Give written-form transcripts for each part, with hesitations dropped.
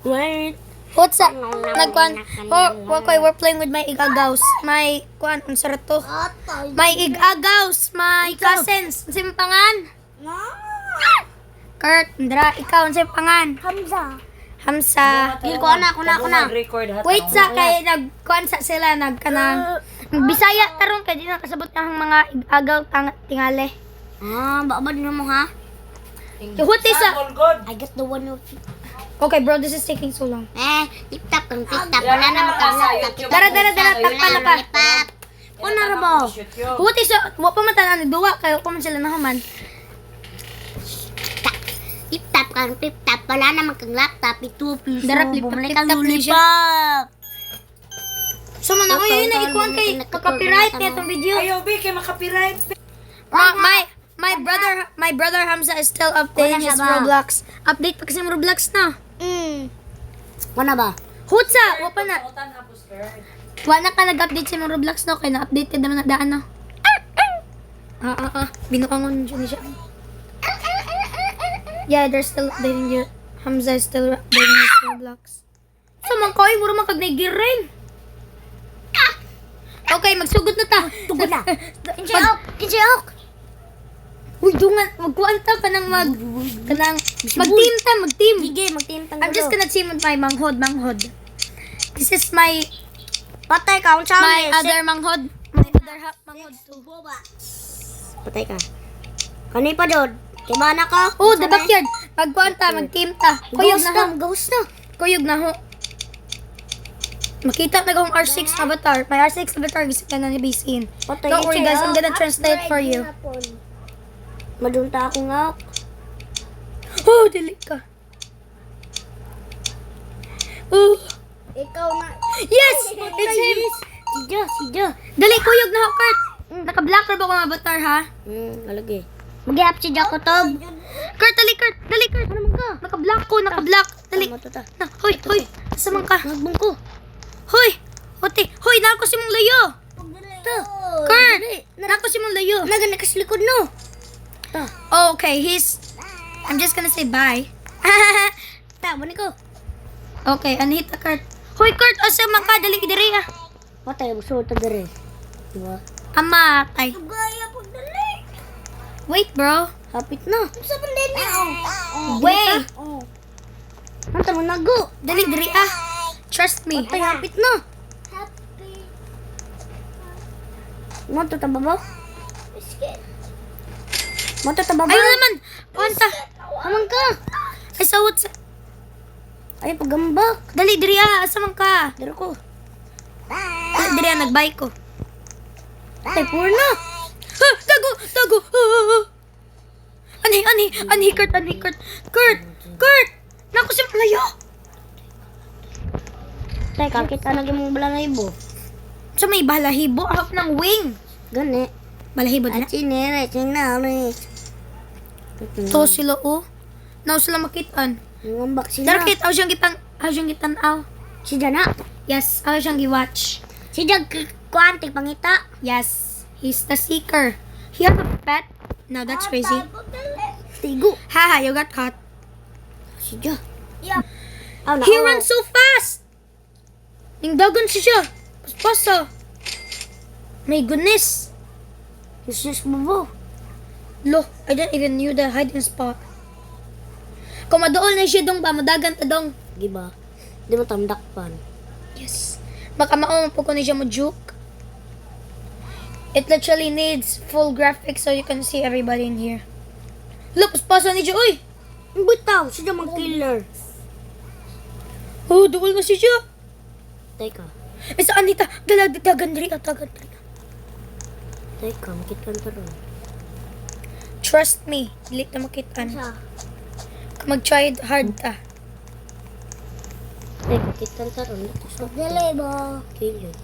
Wait. What's up? We're playing with my igagaws. My, ang sarap to. My igagaws, my cousins. Ang simpangan? Kurt, Ndra, ikaw, ang simpangan? Hamza. Gil ko na. Wait sa kay nagkuan sa sila Bisaya tarong kay di na kasabot ang mga igagaw tingali. Baka din mo ha? What is I get the one of Okay, bro, this is taking so long. Tip-tap kang tip-tap. Wala na magkakap. Dara, takpa na ka. Kuna ra ba? What is wa pa man tanan duwa kayo pa man sila nahuman. Tip-tap kang tip-tap. Wala na magkang laptop. Ito, piso. Dara, Bumalik tip-tap kang na siya. lollipop. So man ako yun na ikuan kay copyright niya tong video. Ayaw, be, kay makapiright. My brother Hamza is still updating Wala his siya ba? Roblox. Update pa kasi yung Roblox na. Kuna ba? Hutsa, wa pa na. Wala ka nag-update sa mga Roblox no, kaya na-updated naman na daan no. Binukangon siya. Yeah, they're still updating you. Hamza is still updating his Roblox. So man koy, muro man kag nagiring. Okay, magsugod na ta. Tugod na. Kinsiok. Uy, dungan, magkuhan ta kanang mag-team. Sige, mag-team tang I'm just gonna team with my manghod. This is my Patay ka, ang my other manghod. My other half manghod too. Patay ka. Kani pa dod? Kiba na ka? Oh, the backyard. Magkuhan ta, mag-team ta. Kuyog na ho. Ghost na. Kuyog na ho. Makita na akong R6 avatar. My R6 avatar gusto ka na ni Basin. Patay Don't worry guys, I'm gonna translate for you. Madunta ako nga. Oh, dili ka. Oh. Ikaw na. Yes! It's him! Sija. Dali, kuyog na ho, Kurt. Naka-blacker ba akong avatar, ha? Alagay. Mag-i-up si Jacob. Kurt, dali, Kurt. Ano man ka? Naka-black ko, naka-black. Dali. Tama to ta. Na, hoy. Asa man ka? Nagbong ko. Hoy! Hoy, nako si mong layo. Ta. Kurt! Nako si mong layo. Naga nakaslikod no. Ta. Oh, okay, I'm just gonna say bye. Ta, bani ko. Okay, anita, Kurt. Hoy, Kurt, asa man ka? Dali, diri, ah. Patay, gusto ta dere. Diba? Amatay. Gaya pag dali. Wait, bro. Hapit na. Sa pandemya. Wait. Anta mo nago. Dali, diri, ah. Trust me. Patay, hapit na. Mato ta baba? Mato ta baba? Ayun naman. Punta. Hamang ka. Ay, sawot sa... Ay, pagambak. Dali, diri, ah. Asa man ka? Dero ko. Dali, diri, ah. Nagbay ko. Ay, puro na. Ha! Tago! Anhi, Kurt. Kurt! Naku si malayo! Tay, kakita lagi mong balahibo. So may balahibo, half ng wing. Gani. Balahibo din. At sinira, sinari. To sila, oh. Now sila makitaan. Ngambak sila. Darakit, aw siyang gitanaw. Si Jana. Yes, aw siyang giwatch. Si Jag kuantik pangita. Yes, he's the seeker. He has a pet. No, that's crazy. Tigo. Haha, you got caught. Si Jag. Oh, He runs so fast! Yung dagon siya. Paspasa. My goodness. He's just babo. Look, I didn't even knew the hiding spot. Kung madool na siya dong ba, madagan ta dong. Giba. Di mo tamdakpan. Yes. Baka maumang po ko na siya mo juke. It literally needs full graphics so you can see everybody in here. Look, paspasa ni siya, uy! Bitaw, si Jag killer. Oh, duol na siya. Teka. Isa Anita, dagan diri. Teka, makitan pa ron. Trust me, dili na makitaan. Mag-try hard ta. Teka, makitan pa ron. Dali ba? Killer.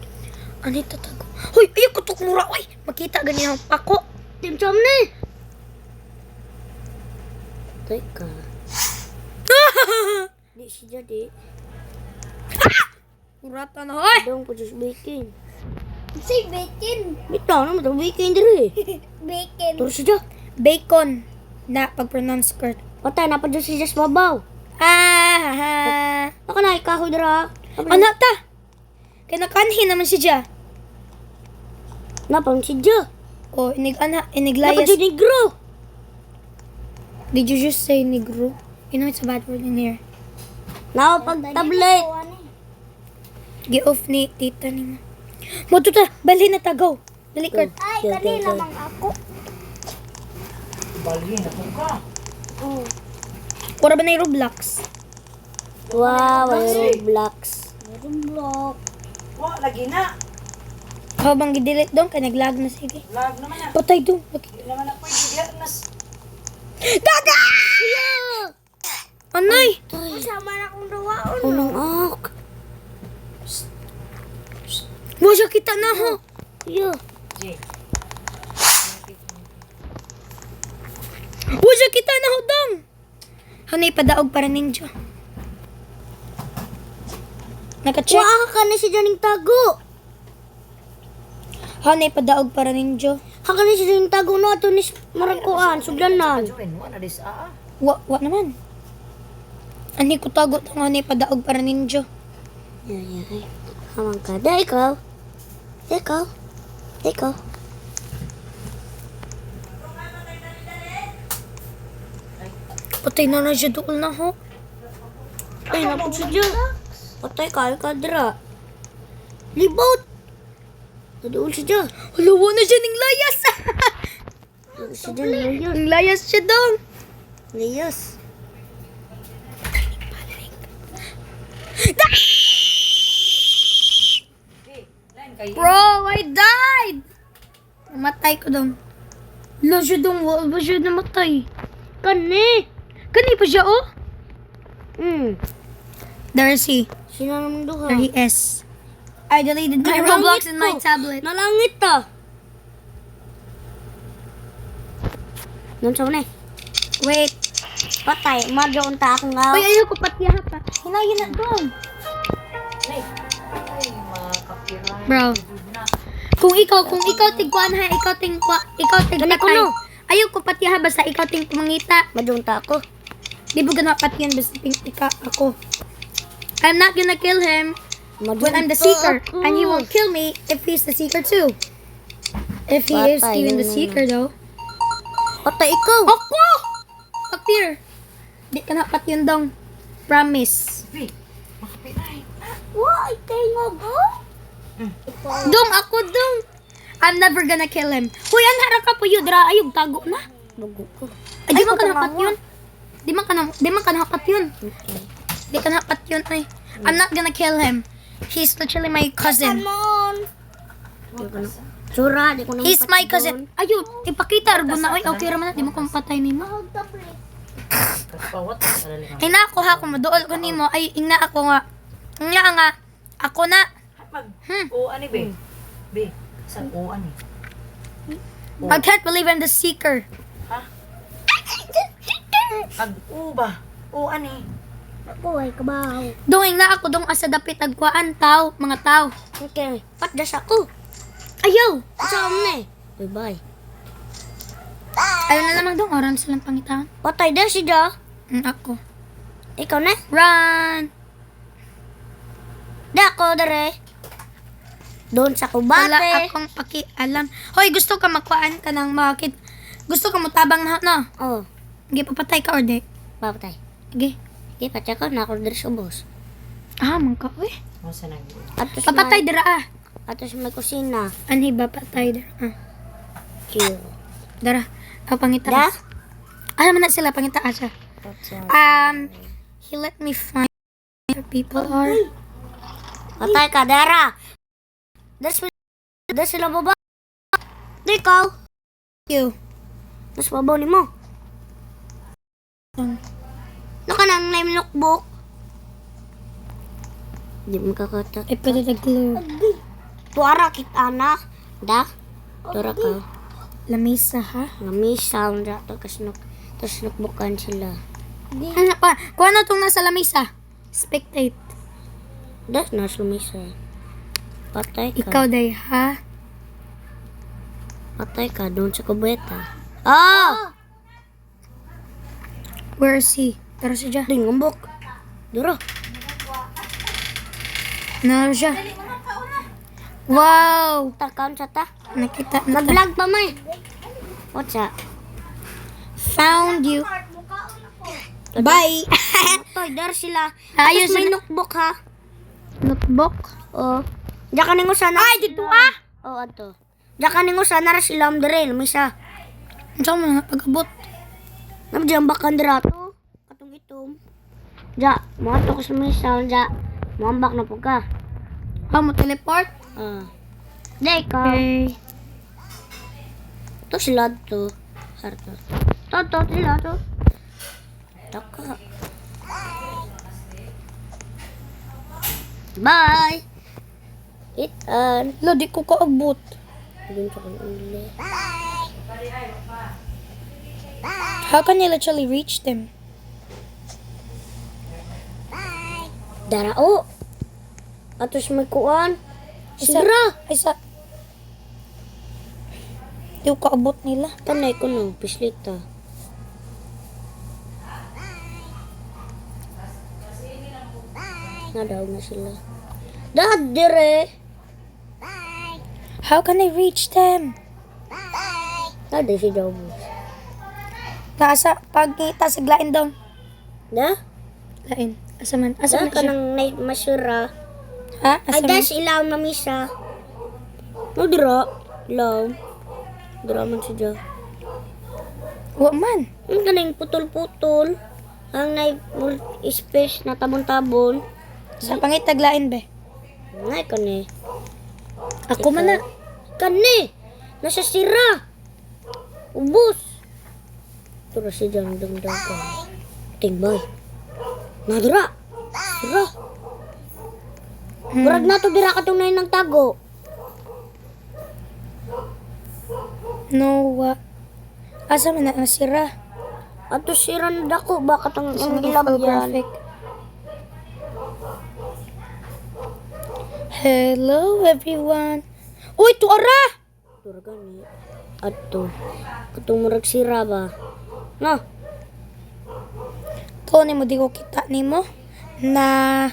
Anita tago. Hoy, ayaw kutok mura, oy. Makita ganyan ang pako. Timsam ni. Teka. Di si jadi. Murata na, hoy. Dong po just baking. Say bacon. Bitaw na mo baking diri. Bacon. Turo siya. Bacon. Na, pag-pronounce Kurt. Patay na pa dyan si Just babaw. Ah, ha, ha. Naka ka na, ikahoy dira. Anak ta! Kaya nakanhin naman siya. Napang si Jo. O, Napang iniglayas. si Negro. Did you just say negro? You know it's a bad word in here. Napag tablet. Gi-off ni tita ni mo. Moto ta, balhin na ta, go. Dali, Kurt. Ay, kanina mang ako. Balhin ako ka. Oh. Pura ba na yung Roblox? Wow, may Roblox. Meron block. Wa, lagi na. How bang gidelete dong? Kaya nag-lag na sige. Lag naman na. Patay dong. Hindi naman na pwede. Diyan nas. Dada! Anay! Kasama na akong dawaon. Unang ak. Wala kita na ho. Yo. Jay. Wala kita na ho dong. Hanay padaog para ninja. Naka-check. Waka ka na si Janing tago. Hanay padaog para ninja. Haka na si Janing tago na ito ni Marakuan. Sugdanan. Join mo na dis aa. Wa naman. Ani ko tagot ang hanay padaog para ninja. Ay. Hamang ka. Da, ikaw. Ikaw. Ikaw. Patay na na siya doon na ho. Ay, napag si Jo. Patay ka, ikaw dira. Libot. Naduol si Jo. Halawa na siya ng layas. Si Jo, Liyos. Ng layas siya dong. Liyos. Bro, I died! Namatay ko dong. Lo siya dong, wala ba siya namatay? Kani. Kani pa siya oh? There is he. Sino naman duha? There he is. I deleted my Nalangit Roblox and my ko. tablet. Nalangit ta. Doon sa una eh. Wait. Patay. Madyo unta akong nga. Uy, ayaw ko patiya pa. Hinayin na dong. Ay, mga kapiran. Bro. Kung ikaw tigkuan ha, ikaw tigpatay. Gani ko no. Ayaw ko patiya basta ikaw ting pumangita. Madyo unta ako. Di ba gana patiyan basta tika ako. I'm not gonna kill him when I'm the seeker. And he won't kill me if he's the seeker too. If he is Patay, even the yun, seeker though. Patay ikaw. Ako! Appear. Di ka na patiyan dong. Promise. Hey, makapiray. Why, tingog oh? Dong, ako dong. I'm never gonna kill him. Hoy, anhara ka po yun. Dra, ayog, tago na. Bago ko. Ay, di man ka nakat yun. Di man ka nakat yun. Okay. Di ka nakat yun, ay. I'm not gonna kill him. He's literally my cousin. Di ko na. Sura, di ko na. He's my cousin. Ayun, ipakita, argo na. Ay, okay raman na. Di mo kong patay ni mo. Pawat. Alali nga. Ay, na ako ha. Kung maduol ko ni mo. Ay, ingna ako nga. Nga nga. Ako na. Mag. O, ani be? Be. Saan o, ani? I can't believe I'm the seeker. Ha? Pag o ba? O, ani? Ako ay kabaw. Doing na ako dong asa dapit agkuan tao, mga tao. Okay. Patdas ako. Ayaw. Sa na eh. Bye-bye. Ayaw na lamang dong orange lang pangitaan. Patay da si Jo. Ako. Ikaw na. Run! Da ako dere. Doon sa Wala kubate. akong pakialam. Hoy, gusto ka makuhaan ka ng makit. Gusto ka mo tabang na, no? Oh, Sige, papatay ka or di? papatay. Sige. Okay, patya ko na ako dere sa boss. Ah, man ka, uy. O, saan nag Atos Papatay dira ah. Atos may kusina. Ani ba patay dira? Ah. Chill. Dara. Ako pangita. Da? Alam mo na sila, pangita siya. He let me find where people are. Patay ka, Dara. There's sila baba. Di ikaw. You. Mas babaw ni mo. Naka nang name lookbook. Di mo kakata. I put it a glue. Tuara kita na. Da? Tuara ka. Lamisa ha? Ngamis sound ra to kasnok. Tapos nukbukan sila. Ano pa? Kung ano itong nasa lamisa? Spectate. Das na sumisa. Patay ka. Ikaw day ha? Patay ka doon sa kubeta. Ah! Where is he? Tara siya dyan. Di ngambok. Dura. Naroon siya. Wow! Takaon sa ta. Nakita na ta. Nag-vlog pa may. What's that? Found you. Bye! Toy, dar sila. Ayos Tapos may na. notebook ha. Notebook? Oh. Diyan ka ningo sana. Ay, dito ah! Oh, ato. Diyan ka ningo sana ra sila dire, lumisa. Ano sa mga pag-abot? Namdiyan bakan dira to. Katong itom. Ja, mo ato ko sa misa, ja. Mambak na po ka. Mo teleport? Dai ka. Okay. To sila to. Harto. To sila to. Taka. Bye. Itan. Lo, di ko kaabot. Dun sa kong uli. How can you literally reach them? Darao. Atos may kuan. Sira. Ay, sa... Di ko kaabot nila. Tanay ko no, pislita. Nadaw na sila. Dad, dire. How can I reach them? Dad, si Jobos. Nasa, pagkita sa glain daw. Da? Lain. Asa man? Asa Da man ka siya? nang masura. Ha? Ay, Asa man? das ilaw na misa. No, dira. Ilaw. Dira man si Jo. Wa man. Ang galing putol-putol. Ang space na tabon-tabon. Sa pangita glain be. Ngay ka ni. Ako man na. Kani! Nasa sira! Ubus! Tura si Jang dangdag ka. Tingbay. Nadira! Sira! Murag na to dira ka tunay ng tago. No, wa. Asa man na ang sira? Ato sira na dako. Bakit ang Asa man ilab yan? infographic? Hello everyone. Uy, tuara! Tura gani. Ato. Katong murag sira ba? No. To nimo di ko kita nimo na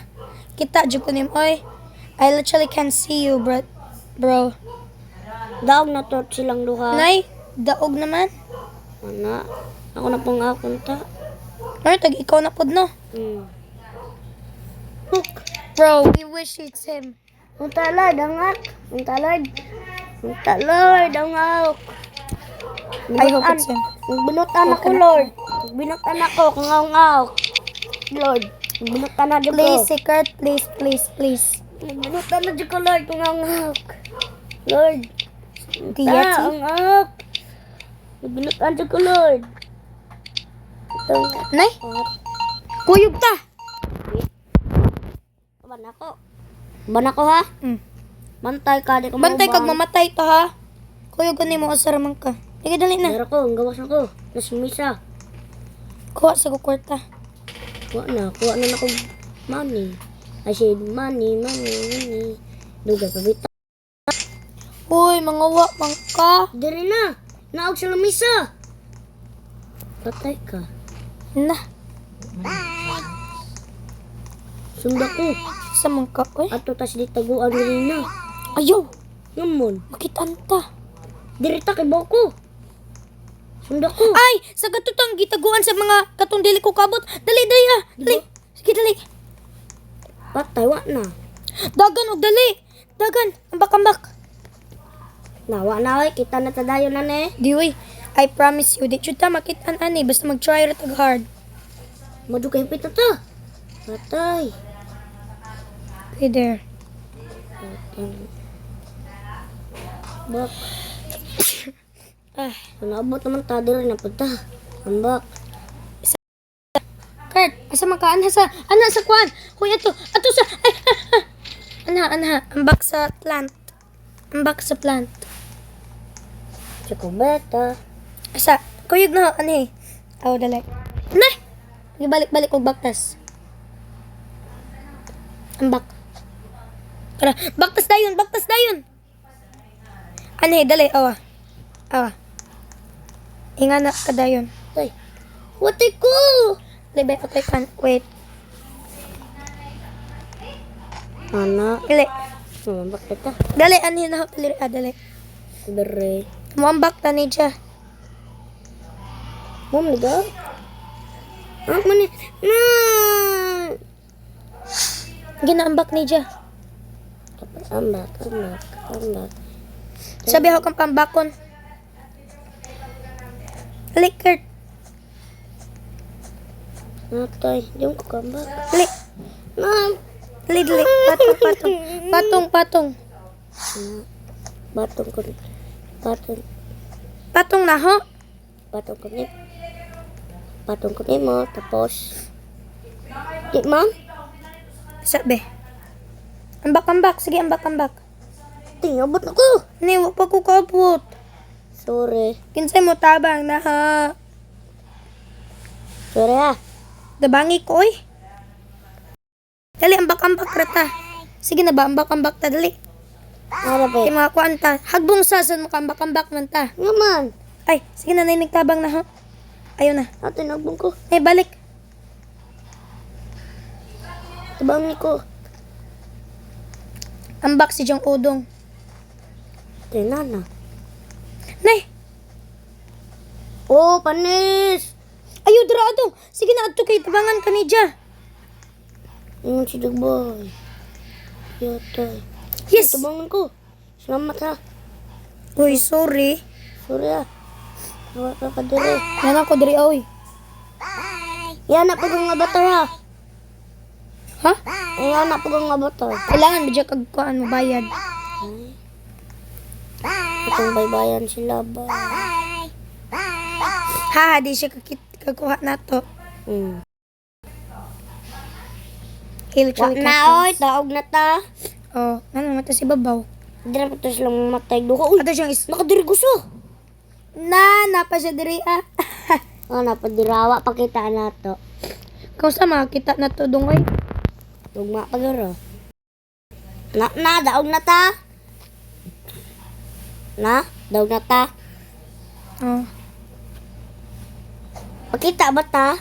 kita jud ko nimo. Oy, I literally can't see you, bro. Daog na to silang duha. Nay, daog naman. Ana. Ako na pang akon ta. Or tag ikaw na pod no. Hook. Bro, we wish it's him. Untalad, angak. Untalad. Untalad, angak. I hope it's him. Nagbinutan ako, Lord. Nagbinutan ako, kangaw-ngaw. Lord, nagbinutan na dyan ko. Please, secret, please. Nagbinutan na dyan ko, Lord, kangaw-ngaw. Lord. Kiyati. Angak. Nagbinutan dyan ko, Lord. Ito. Nay, kuyog ta. Ban ako. Ban ako, ha? Mm. Bantay ka, di ko Bantay kag maubang. mamatay ta ha. Kuyog ko nimo asaraman ka. Sige dali na. Meron ko, ang gawas ako. Nasumisa. Kuha sa ko kwarta. Kuha na ako money. I said money. Dugay pa bita. Uy, mga wa man ka. Diri na. Naog sa lamisa. Patay ka. Na, Sunda ko. sa man ka. Uy, Ato tas di taguan diri na. ayaw. Ngamon. Makitaan ta. Diri ta kay ko. Sunda ko. Ay, sa gatutang gitaguan sa mga katong dili ko kabot. Dali, ah. Dali. Sige, dali. Patay wa na. Dagan og dali. Dagan. Ambak. Nawa na ay kita na tadayon na ne. Di uy. I promise you, di jud ta makitaan ani basta mag-try ra tag hard. Madu kay pita ta. Patay. Okay, there. Bak. Ah, Naabot naman ta diri na punta. Ambak. Kurt, asa man ka anha sa kwan. Hoy ato sa anha, ambak sa plant. Ambak sa plant. Tsaka beta. Asa, kuyog na ani. Aw dali. Nay. Gibalik-balik og baktas. Ambak. Tara, baktas dayon. Ani, dali, awa. Inga na ka dayon. Tay. Wati ko. Libe, okay kan. Wait. Anak. Dali. Mambak kita. Dali, anhin na. Dali, dali. Dere. Muambak ta ni siya. Mom, liga. Ah, mani. Na. Ginaambak ni siya. Ambak. Sabi ako kang pambakon. Dali, Kurt. Natay, di ko kambak. Dali. Na. Dali, dali. Patong. Batong ko. Patong na ho. Patong ko ni mo. Tapos. Di, ma'am? Sabi. Ambak. Sige, ambak. Tingabot ako. Niwa pa ko kabot. Sorry. Kinsay mo tabang na ha. Sorry ha. Dabangi ko oy. Dali, ambak rata. Sige na ba, ambak ta, dali. Ano ba? Kaya mga kuanta. Hagbong sasan mo ka, ambak man ta. Nga man. Ay, sige na, tabang na ha. Ayaw na. Ate, nagbong ko. Ay, balik. Tabangi ko. Ambak si Jong Udong. Tinana. Nay, Oh, panis. ayaw dira adong. Sige na, adto kay tabangan ka ni Dja. Ingon si Dugboy. Yata. Yes. Tabangan ko. Salamat ha. Uy, sorry. Sorry ha. Hawa ka dire. Yan ako diri, oy. Yan na po kang avatar ha. Ha? Yan na po kang avatar. Kailangan ba dyan kagkuhan mo bayad? Itong baybayan sila ba? Ha, di siya kagkuha na to. He Wak literally na can't oy. Taog na ta. Oh, ano mata si Babaw? Hindi na po silang matay. Duka. Uy, Ato siyang is... nakadiriguso. Napa siya diri ah. Oh, napadirawa. Pakita na to. Kung sa makita na to dungoy. Tugma pa garo. Daog na ta. Daog na ta. Oh. Pakita ba ta?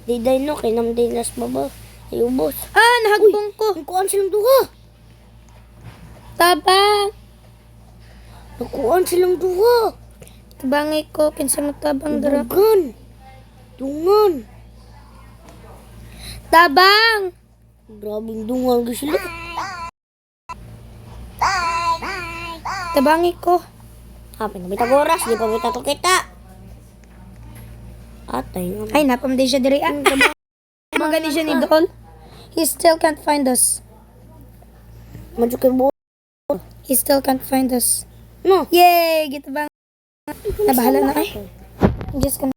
Di day no, kinam din nas baba. Ay ubos. Ah, nahagbong ko. Ang kuan silang duha. Tabang. Nakuan silang duha. Tabangay ko, kinsa mo tabang dira. Dungan. Tabang. Grabing dungan ka sila. Tabangi ko. Hapi na bitag oras, di pa bita to kita. Atay nga. Ay, napam din siya diri ah. Magani siya ni Dol. He still can't find us. Madyo kay buo. He still can't find us. No. Yay! Gito bang... Nabahala na ay. I'm just gonna...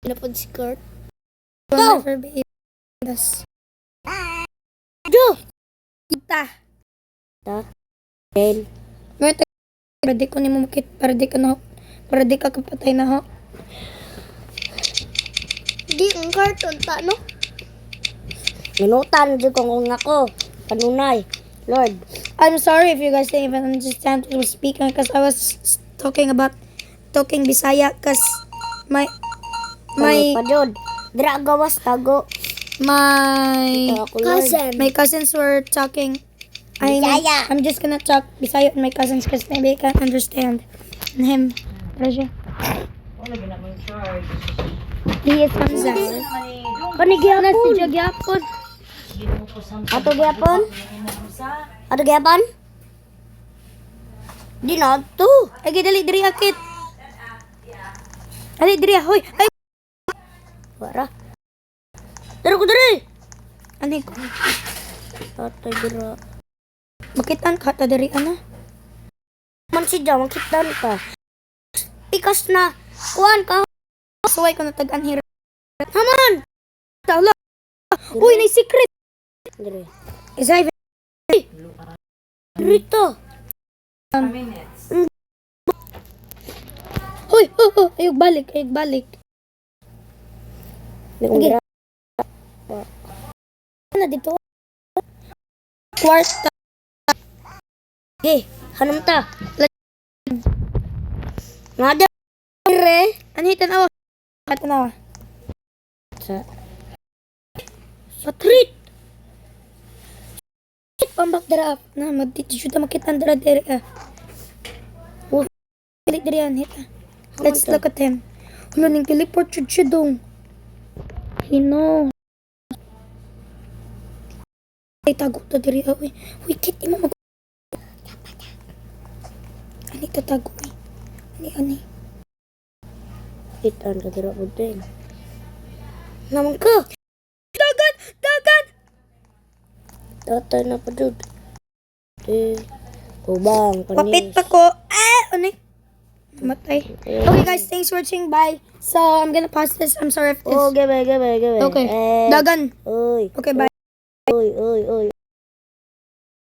Napod si Kurt. Will never be able to find us. Jo! Kita. Ta. Ben. Ngayon tayo. Para di ko ni mo makit. Para di ka na ho. Para di ka kapatay na ho. Di ang karton ta, no? Minutan di ko kung ako. Kanunay. Lord. I'm sorry if you guys didn't even understand what I was speaking because I was talking Bisaya because my Padod. Dira gawas tago. my Ako, Lord. my cousins were talking. Bisaya. I'm just gonna talk Bisaya with my cousins because maybe I can't understand him. Tara siya. He is Hamza. Panigyan Na si Jagyapon. Ato gyapon? Ato gyapon? Di na to. Ay, dali diri akit. Ali diri hoy. Ay, Wara. Dara ko diri. ani ko. Tatay dira. Makitan ka ta diri ana. Man si Jam, kitan ka. Pikas na. Kuan ka. Suway ko na tag-anhir. Haman. Tawla. Uy, nay secret. Diri. Is I Dito. Hoy, ayog balik. Di ko dira. Ano dito? Kwarta. Hey, hanam ta. Nada. Dire. Ano tanawa? Tanawa. Sa Patrit! Pambak dara. Na, magtitisuyo ta makita dara dere. Oh, pilit dere yan. Hita. Let's look at him. Hulo, ning teleport siya dong. Hino. Ay, tago to dere. Uy, kit, imo mag... Ani tatago eh. Ani. Itan ka dira po din. Naman ka! Dagan! Tatay na pa dud. Ubang, Papit panis. pa ko. Ano eh? Matay. Okay guys, thanks for watching. Bye. So, I'm gonna pause this. I'm sorry if this... Oh, gabe. Okay. Eh. Dagan. Uy, Okay, bye. uy.